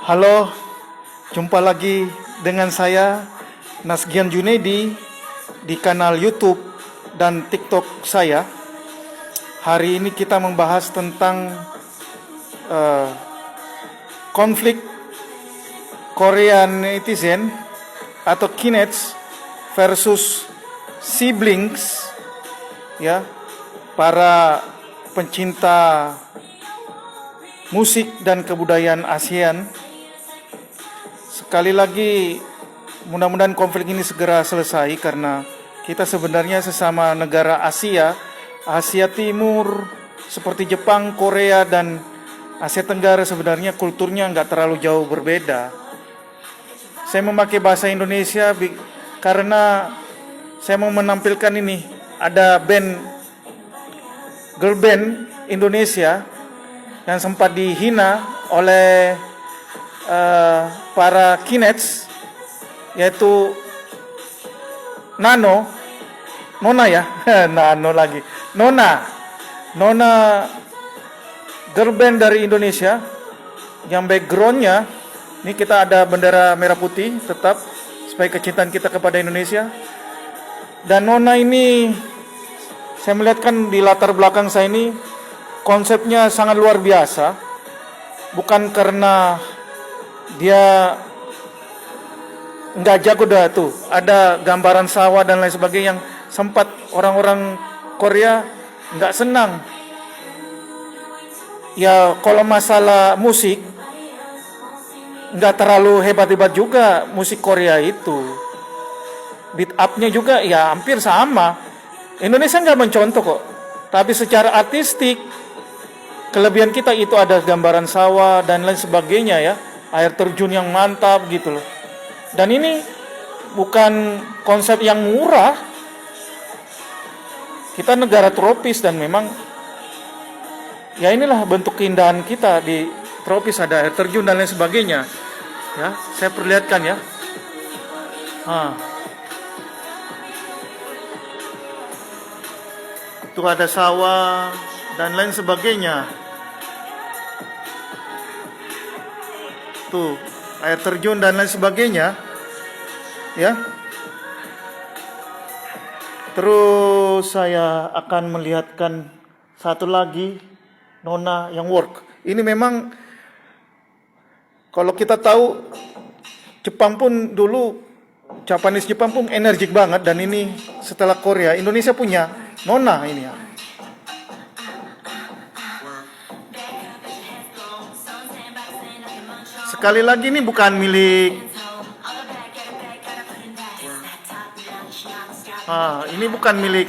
Halo, jumpa lagi dengan saya Nasgian Junedi di kanal YouTube dan TikTok saya. Hari ini kita membahas tentang konflik Korean netizen atau Kinets versus siblings, ya, para pencinta musik dan kebudayaan ASEAN. Sekali lagi, mudah-mudahan konflik ini segera selesai karena kita sebenarnya sesama negara Asia Timur seperti Jepang, Korea, dan Asia Tenggara sebenarnya kulturnya nggak terlalu jauh berbeda. Saya memakai bahasa Indonesia karena saya mau menampilkan ini. Ada girl band Indonesia yang sempat dihina oleh para Kinets, yaitu Nona ya, Nona girl band dari Indonesia yang backgroundnya ini kita ada bendera merah putih tetap supaya kecintaan kita kepada Indonesia. Dan Nona ini saya melihatkan di latar belakang saya ini konsepnya sangat luar biasa, bukan karena dia nggak jago dah tuh, ada gambaran sawah dan lain sebagainya yang sempat orang-orang Korea nggak senang. Ya kalau masalah musik nggak terlalu hebat-hebat juga musik Korea itu, beat up-nya juga ya hampir sama. Indonesia nggak mencontoh kok, tapi secara artistik kelebihan kita itu ada gambaran sawah dan lain sebagainya ya, air terjun yang mantap gitu loh. Dan ini bukan konsep yang murah. Kita negara tropis dan memang ya inilah bentuk keindahan kita di tropis, ada air terjun dan lain sebagainya. Ya, saya perlihatkan ya. Itu ada sawah dan lain sebagainya. Tuh, air terjun dan lain sebagainya. Ya. Terus saya akan melihatkan satu lagi Nona yang work. Ini memang kalau kita tahu Jepang pun dulu, Japanese Jepang pun energik banget, dan ini setelah Korea, Indonesia punya Nona ini ya. Sekali lagi ini bukan milik ini bukan milik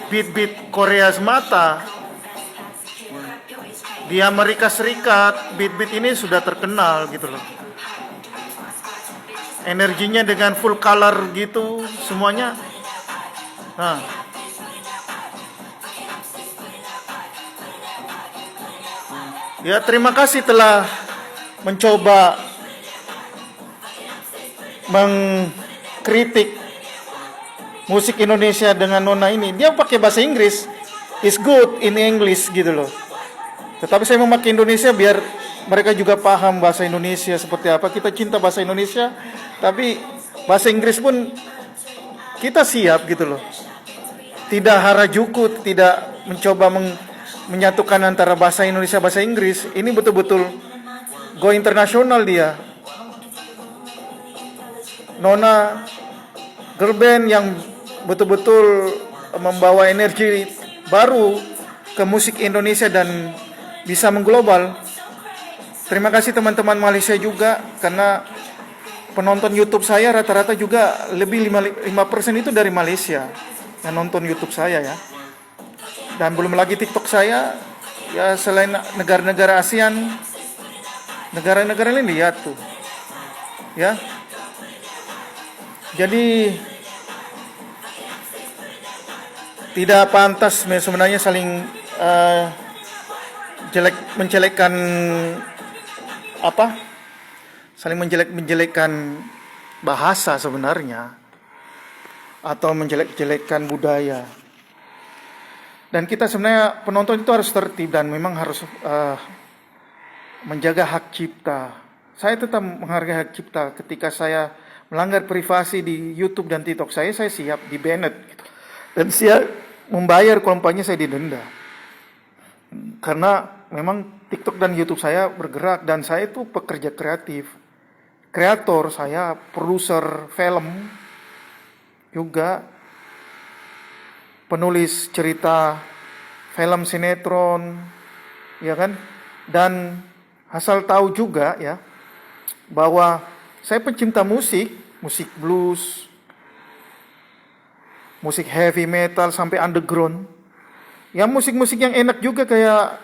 beat Korea semata. Di Amerika Serikat beat ini sudah terkenal gitu loh. Energinya dengan full color gitu semuanya. Ya, terima kasih telah mencoba mengkritik musik Indonesia dengan Nona ini. Dia pakai bahasa Inggris, is good in English gitu loh. Tetapi saya memakai Indonesia biar mereka juga paham bahasa Indonesia seperti apa. Kita cinta bahasa Indonesia, tapi bahasa Inggris pun kita siap gitu loh. Tidak harajuku, tidak mencoba menyatukan antara bahasa Indonesia bahasa Inggris. Ini betul-betul go internasional dia. Nona girl band yang betul-betul membawa energi baru ke musik Indonesia dan bisa mengglobal. Terima kasih teman-teman Malaysia juga, karena penonton YouTube saya rata-rata juga lebih 5% itu dari Malaysia yang nonton YouTube saya ya. Dan belum lagi TikTok saya ya, selain negara-negara ASEAN, negara-negara lain lihat tuh ya. Jadi tidak pantas sebenarnya saling menjelekkan saling menjelekkan bahasa sebenarnya, atau menjelek-jelekkan budaya. Dan kita sebenarnya penonton itu harus tertib dan memang harus menjaga hak cipta. Saya tetap menghargai hak cipta. Ketika saya melanggar privasi di YouTube dan TikTok saya siap di banned gitu. Dan saya membayar kalau umpamanya saya didenda. Karena memang TikTok dan YouTube saya bergerak dan saya itu pekerja kreatif. Kreator, saya produser film juga, penulis cerita film sinetron, ya kan? Dan asal tahu juga ya bahwa saya pencinta musik, musik blues, musik heavy metal sampai underground. Ya musik-musik yang enak juga kayak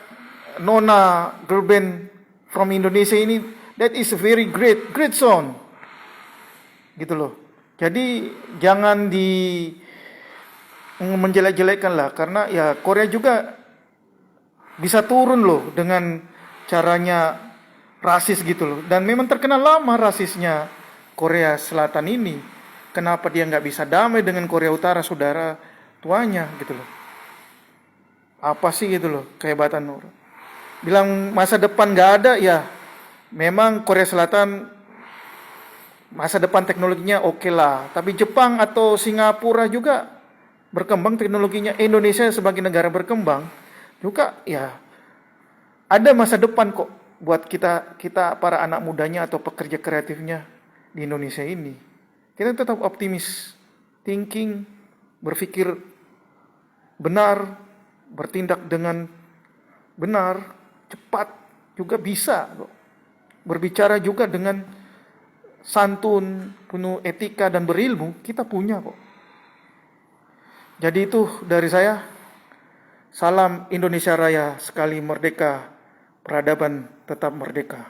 Nona girl band from Indonesia ini, that is a very great song. Gitu loh. Jadi jangan menjelek-jelekkan lah, karena ya Korea juga bisa turun loh dengan caranya rasis gitu loh. Dan memang terkenal lama rasisnya Korea Selatan ini. Kenapa dia nggak bisa damai dengan Korea Utara, saudara tuanya gitu loh. Apa sih gitu loh kehebatan orang. Bilang masa depan nggak ada, ya memang Korea Selatan masa depan teknologinya oke lah. Tapi Jepang atau Singapura juga berkembang teknologinya. Indonesia sebagai negara berkembang juga ya ada masa depan kok buat kita para anak mudanya atau pekerja kreatifnya di Indonesia ini. Kita tetap optimis, thinking, berpikir benar, bertindak dengan benar, cepat juga bisa kok. Berbicara juga dengan santun, penuh etika dan berilmu, kita punya kok. Jadi itu dari saya. Salam Indonesia Raya, sekali merdeka, peradaban tetap merdeka.